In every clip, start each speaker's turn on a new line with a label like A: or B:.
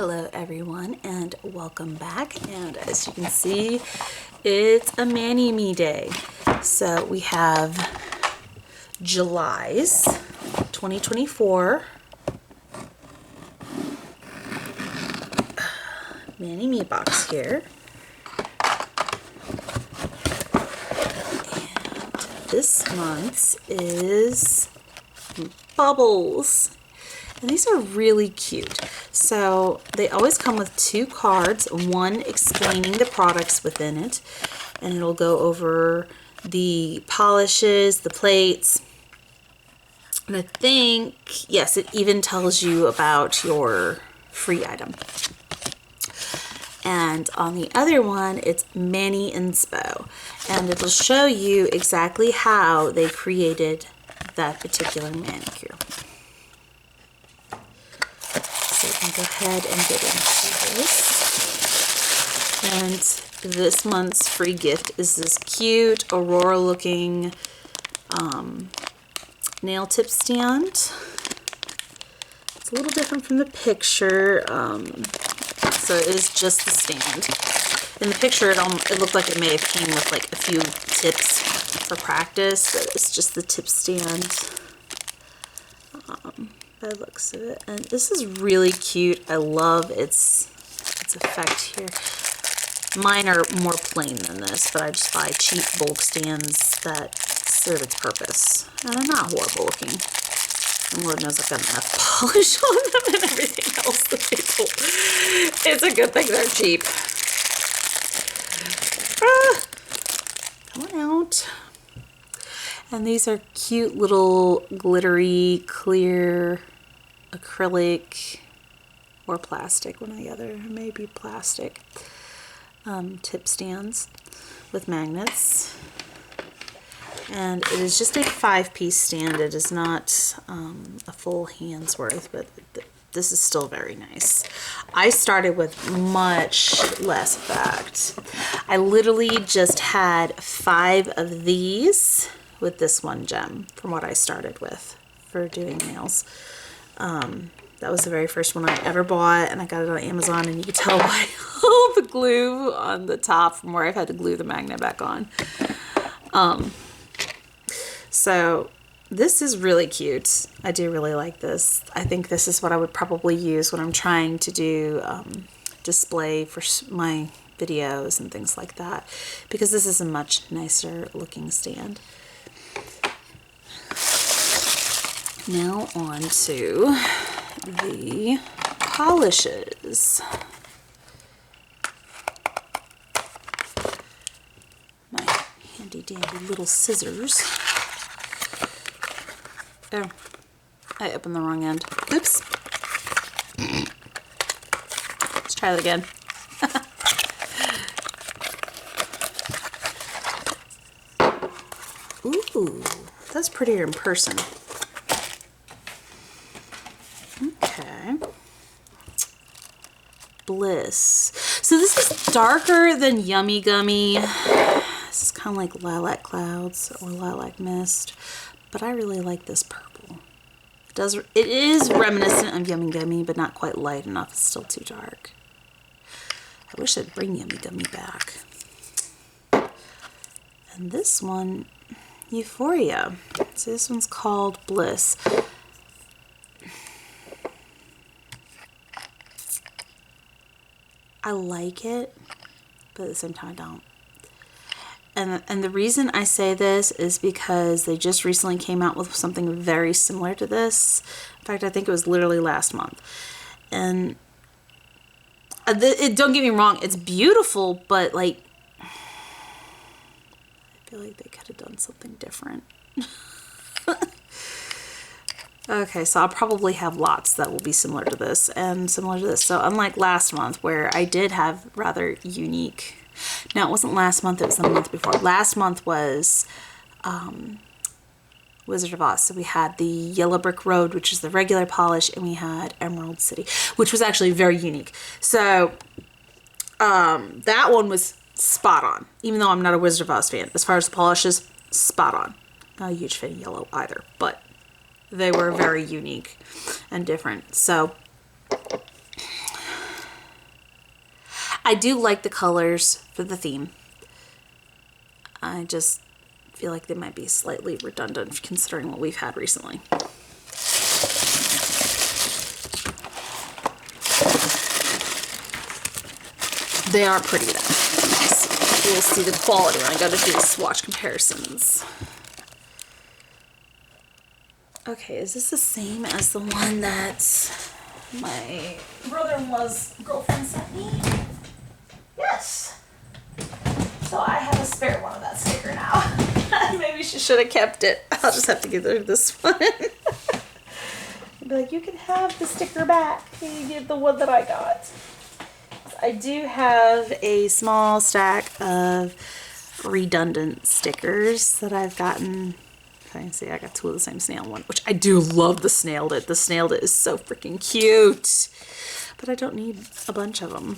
A: Hello everyone and welcome back, and as you can see it's a mani-me day. So we have July's 2024 mani-me box here, and this month's is bubbles. And these are really cute. So they always come with two cards, one explaining the products within it, and it'll go over the polishes, the plates, and I think, yes, it even tells you about your free item. And on the other one, it's Mani Inspo, and it'll show you exactly how they created that particular manicure. So we can go ahead and get into this. And this month's free gift is this cute Aurora looking nail tip stand. It's a little different from the picture. So it is just the stand. In the picture it looked like it may have came with like a few tips for practice, but it's just the tip stand. By the looks of it, and this is really cute. I love its effect here. Mine are more plain than this, but I just buy cheap bulk stands that serve its purpose, and they're not horrible looking. And Lord knows I've got enough polish on them and everything else that they do. It's a good thing they're cheap. Come on out. And these are cute little glittery, clear, acrylic, or plastic, one or the other, maybe plastic, tip stands with magnets. And it is just a 5-piece stand. It is not a full hand's worth, but this is still very nice. I started with much less effect. I literally just had 5 of these with this one gem from what I started with for doing nails. That was the very first one I ever bought, and I got it on Amazon, and you can tell by all the glue on the top from where I've had to glue the magnet back on. So this is really cute. I do really like this. I think this is what I would probably use when I'm trying to do display for my videos and things like that, because this is a much nicer looking stand. Now on to the polishes. My handy dandy little scissors. Oh, I opened the wrong end. Oops. Let's try that again. Ooh, that's prettier in person. Okay. Bliss. So this is darker than Yummy Gummy. This is kind of like Lilac Clouds or Lilac Mist, but I really like this purple. It is reminiscent of Yummy Gummy, but not quite light enough. It's still too dark. I wish I'd bring Yummy Gummy back. And this one, Euphoria. So this one's called Bliss. I like it, but at the same time I don't. And the reason I say this is because they just recently came out with something very similar to this. In fact, I think it was literally last month. And don't get me wrong, it's beautiful, but like, I feel like they could have done something different. Okay, so I'll probably have lots that will be similar to this and similar to this. So unlike last month where I did have rather unique, no, it wasn't last month, it was the month before. Last month was Wizard of Oz. So we had the Yellow Brick Road, which is the regular polish, and we had Emerald City, which was actually very unique. So that one was spot on, even though I'm not a Wizard of Oz fan. As far as the polishes, spot on. Not a huge fan of yellow either, but they were very unique and different. So I do like the colors for the theme. I just feel like they might be slightly redundant considering what we've had recently. They are pretty though. You'll see the quality when I go to do swatch comparisons. Okay, is this the same as the one that my brother-in-law's girlfriend sent me? Yes. So I have a spare one of that sticker now. Maybe she should have kept it. I'll just have to give her this one. Be like, you can have the sticker back. You get the one that I got. I do have a small stack of redundant stickers that I've gotten. If I can see, I got two of the same snail one, which I do love the snailed it. The snailed it is so freaking cute. But I don't need a bunch of them.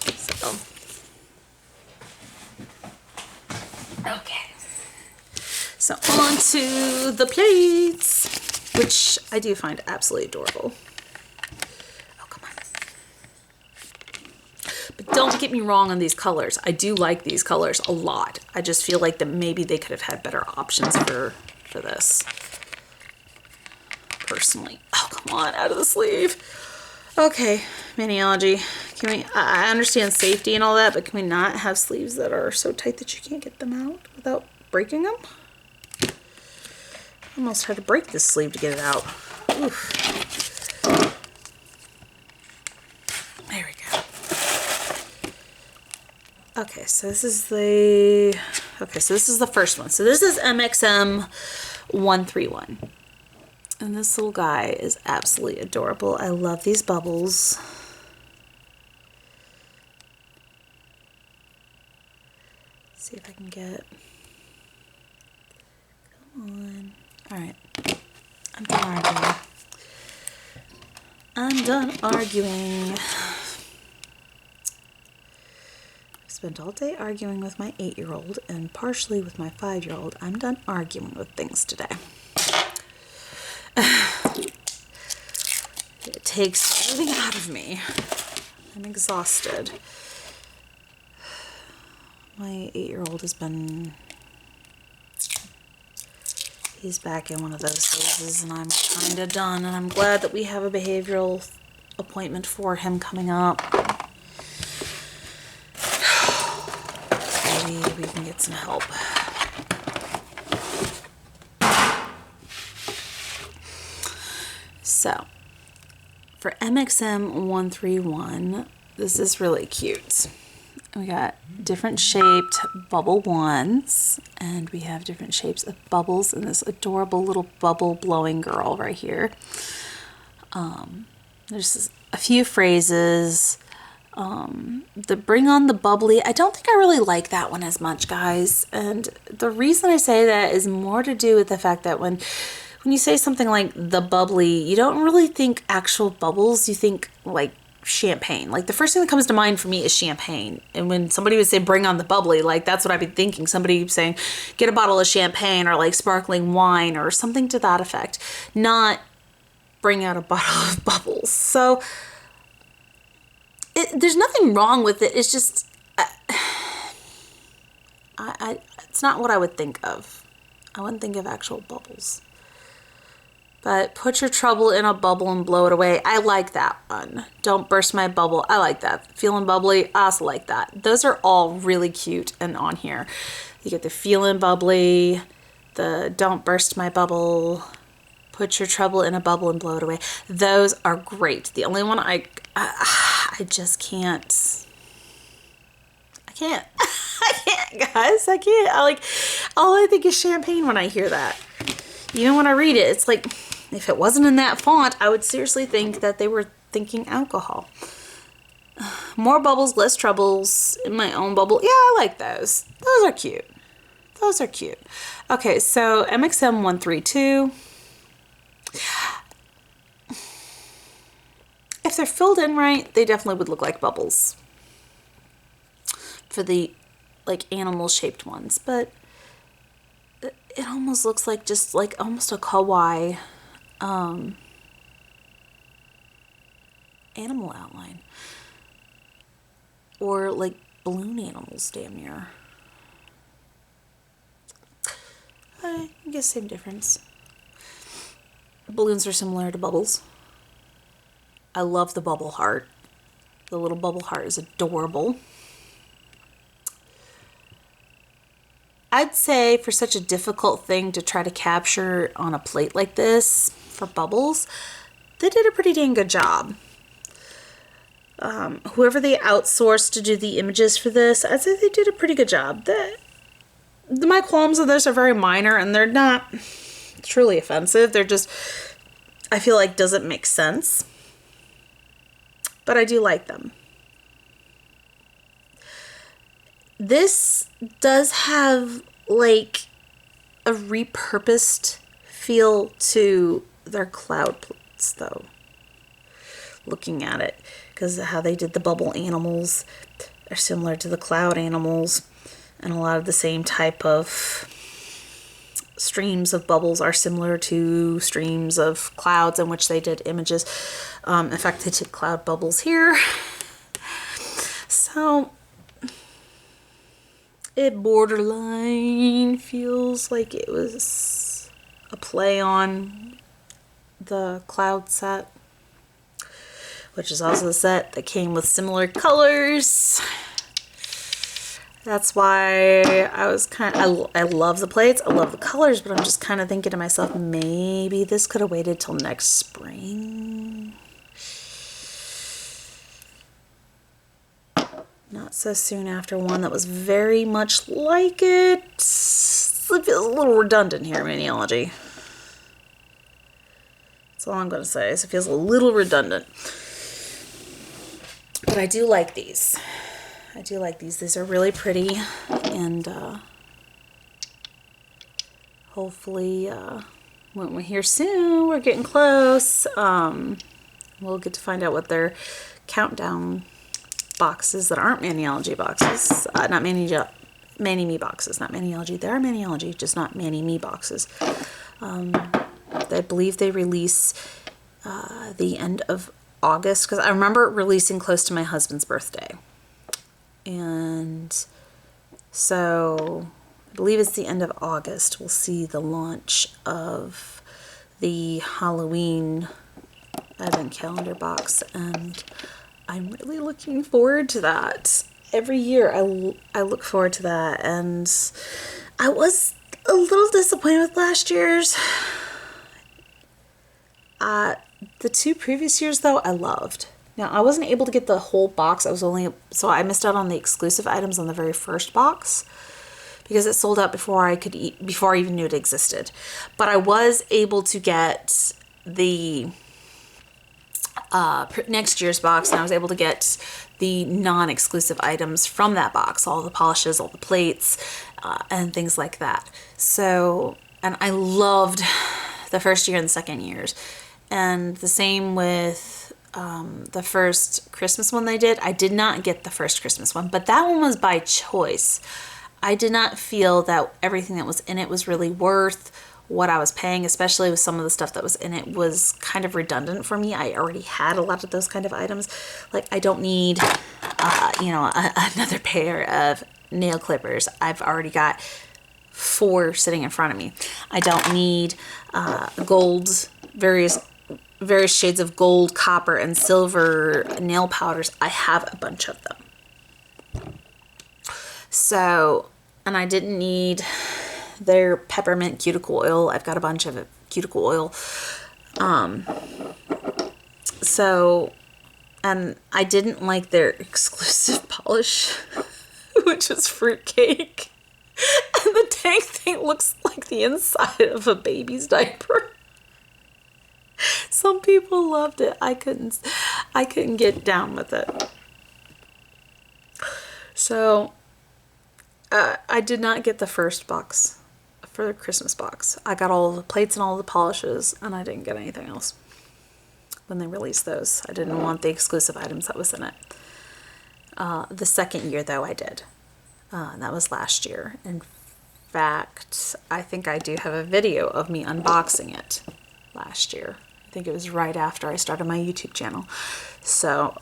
A: So. Okay. So on to the plates, which I do find absolutely adorable. But don't get me wrong on these colors. I do like these colors a lot. I just feel like that maybe they could have had better options for this. Personally. Oh, come on, out of the sleeve. Okay, maniology. Can we, I understand safety and all that, but can we not have sleeves that are so tight that you can't get them out without breaking them? I almost had to break this sleeve to get it out. Oof. There we go. Okay, so this is the first one. So this is MXM 131. And this little guy is absolutely adorable. I love these bubbles. Let's see if I can get, come on. All right, I'm done arguing. I'm done arguing. Spent all day arguing with my 8-year-old and partially with my 5-year-old. I'm done arguing with things today. It takes everything out of me. I'm exhausted. My 8-year-old has been, he's back in one of those phases and I'm kind of done, and I'm glad that we have a behavioral appointment for him coming up. Maybe we can get some help. So, for MXM 131, this is really cute. We got different shaped bubble ones, and we have different shapes of bubbles in this adorable little bubble blowing girl right here. There's a few phrases. The bring on the bubbly, I don't think I really like that one as much, guys. And the reason I say that is more to do with the fact that when you say something like the bubbly, you don't really think actual bubbles. You think like champagne. Like the first thing that comes to mind for me is champagne. And when somebody would say bring on the bubbly, like that's what I'd be thinking. Somebody saying get a bottle of champagne or like sparkling wine or something to that effect, not bring out a bottle of bubbles. So there's nothing wrong with it. It's just, it's not what I would think of. I wouldn't think of actual bubbles. But put your trouble in a bubble and blow it away. I like that one. Don't burst my bubble. I like that. Feeling bubbly. I also like that. Those are all really cute and on here. You get the feeling bubbly, the don't burst my bubble, put your trouble in a bubble and blow it away. Those are great. The only one I just can't. I can't, guys. I can't. All I think is champagne when I hear that. Even when I read it, it's like, if it wasn't in that font, I would seriously think that they were thinking alcohol. More bubbles, less troubles in my own bubble. Yeah, I like those. Those are cute. Those are cute. Okay, so MXM 132. If they're filled in right, they definitely would look like bubbles for the like animal shaped ones, but it almost looks like just like almost a kawaii animal outline. or like balloon animals, damn near. I guess same difference. Balloons are similar to bubbles. I love the bubble heart. The little bubble heart is adorable. I'd say for such a difficult thing to try to capture on a plate like this for bubbles, they did a pretty dang good job. Whoever they outsourced to do the images for this, I'd say they did a pretty good job. My qualms of this are very minor, and they're not truly offensive. They're just, I feel like, doesn't make sense. But I do like them. This does have like a repurposed feel to their cloud plates though, looking at it, because how they did the bubble animals are similar to the cloud animals, and a lot of the same type of streams of bubbles are similar to streams of clouds in which they did images. In fact, they did cloud bubbles here. So it borderline feels like it was a play on the cloud set, which is also the set that came with similar colors. That's why I was I love the plates, I love the colors, but I'm just kind of thinking to myself, maybe this could have waited till next spring. Not so soon after one that was very much like it. It feels a little redundant here, maniology. That's all I'm going to say. So it feels a little redundant. But I do like these. I do like these. These are really pretty. And hopefully when we're here soon, we're getting close. We'll get to find out what their countdown boxes that aren't maniology boxes, not mani-me boxes, not maniology. They are maniology, just not mani-me boxes. I believe they release the end of August, because I remember releasing close to my husband's birthday. And so I believe it's the end of August. We'll see the launch of the Halloween advent calendar box, and I'm really looking forward to that. Every year I look forward to that, and I was a little disappointed with last year's. The two previous years though, I loved. Now I wasn't able to get the whole box. So I missed out on the exclusive items on the very first box because it sold out before I even knew it existed. But I was able to get the next year's box, and I was able to get the non-exclusive items from that box, all the polishes, all the plates, and things like that. So, and I loved the first year and the second years. And the same with the first Christmas one they did. I did not get the first Christmas one, but that one was by choice. I did not feel that everything that was in it was really worth what I was paying, especially with some of the stuff that was in it was kind of redundant for me. I already had a lot of those kind of items. Like, I don't need, another pair of nail clippers. I've already got 4 sitting in front of me. I don't need gold, various shades of gold, copper, and silver nail powders. I have a bunch of them. So, and I didn't need their peppermint cuticle oil. I've got a bunch of cuticle oil. So, and I didn't like their exclusive polish, which was fruitcake. And the dang thing looks like the inside of a baby's diaper. Some people loved it. I couldn't get down with it. So, I did not get the first box for the Christmas box. I got all the plates and all the polishes, and I didn't get anything else when they released those. I didn't want the exclusive items that was in it. The second year, though, I did. And that was last year. In fact, I think I do have a video of me unboxing it last year. I think it was right after I started my YouTube channel. So,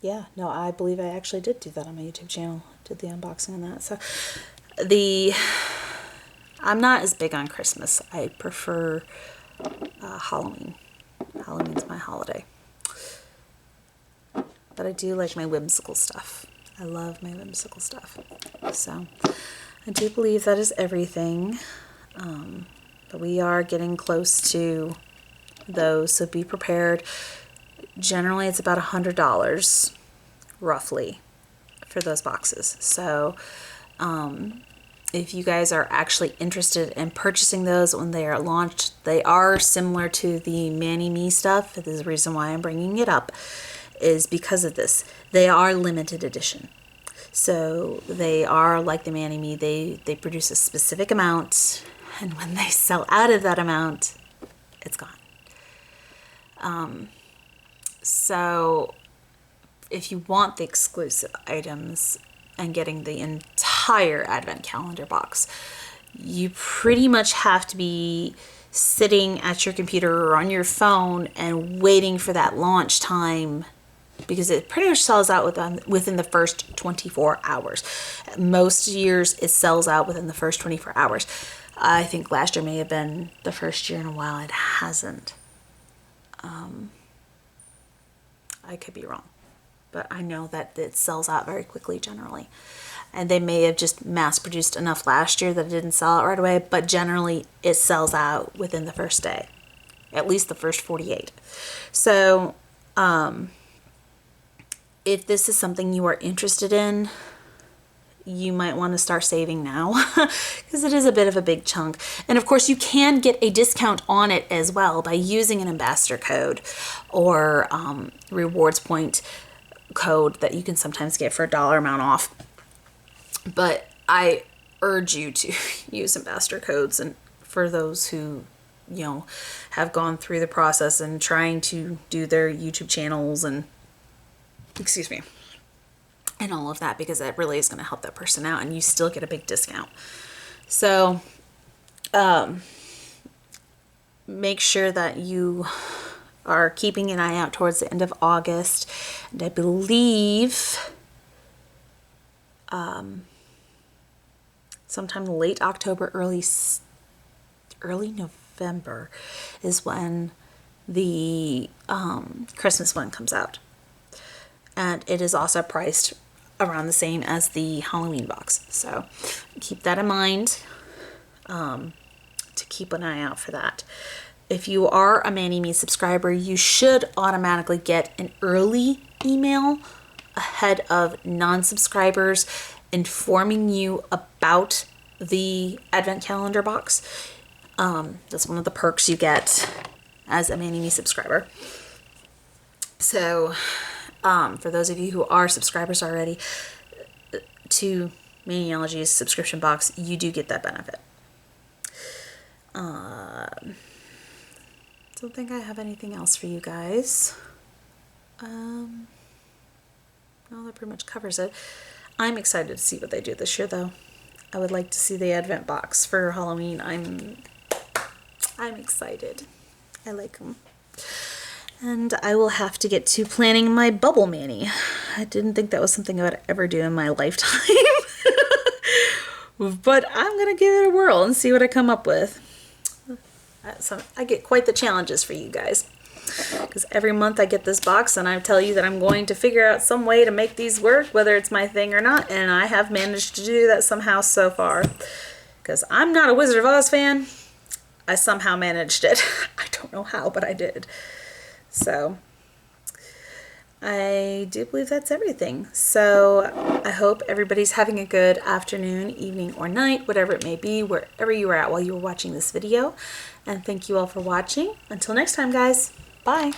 A: yeah, no, I believe I actually did do that on my YouTube channel. Did the unboxing on that. So I'm not as big on Christmas. I prefer Halloween. Halloween's my holiday. But I do like my whimsical stuff. I love my whimsical stuff. So I do believe that is everything. But we are getting close to those, so be prepared. Generally, it's about $100 roughly for those boxes. So if you guys are actually interested in purchasing those when they are launched, they are similar to the Mani Me stuff. This is the reason why I'm bringing it up, is because of this. They are limited edition. So they are like the Mani Me. They produce a specific amount, and when they sell out of that amount, it's gone. So if you want the exclusive items and getting the entire advent calendar box, you pretty much have to be sitting at your computer or on your phone and waiting for that launch time, because it pretty much sells out within the first 24 hours. Most years it sells out within the first 24 hours. I think last year may have been the first year in a while it hasn't. I could be wrong, but I know that it sells out very quickly generally. And they may have just mass produced enough last year that it didn't sell out right away, but generally it sells out within the first day, at least the first 48. So if this is something you are interested in, you might want to start saving now because it is a bit of a big chunk. And of course you can get a discount on it as well by using an ambassador code or rewards point code that you can sometimes get for a dollar amount off. But I urge you to use ambassador codes, and for those who have gone through the process and trying to do their YouTube channels and and all of that, because that really is going to help that person out, and you still get a big discount. So make sure that you are keeping an eye out towards the end of August, and I believe sometime late October, early November is when the Christmas one comes out. And it is also priced around the same as the Halloween box. So keep that in mind, to keep an eye out for that. If you are a Mani Me subscriber, you should automatically get an early email ahead of non-subscribers informing you about the advent calendar box. That's one of the perks you get as a Mani Me subscriber. So for those of you who are subscribers already to Maniology's subscription box, you do get that benefit. Don't think I have anything else for you guys. No, that pretty much covers it. I'm excited to see what they do this year, though. I would like to see the advent box for Halloween. I'm excited. I like them. And I will have to get to planning my bubble mani. I didn't think that was something I would ever do in my lifetime. But I'm going to give it a whirl and see what I come up with. So I get quite the challenges for you guys. Because every month I get this box and I tell you that I'm going to figure out some way to make these work, whether it's my thing or not. And I have managed to do that somehow so far. Because I'm not a Wizard of Oz fan. I somehow managed it. I don't know how, but I did. So I do believe that's everything. So I hope everybody's having a good afternoon, evening, or night, whatever it may be, wherever you are at while you were watching this video. And thank you all for watching. Until next time, guys. Bye.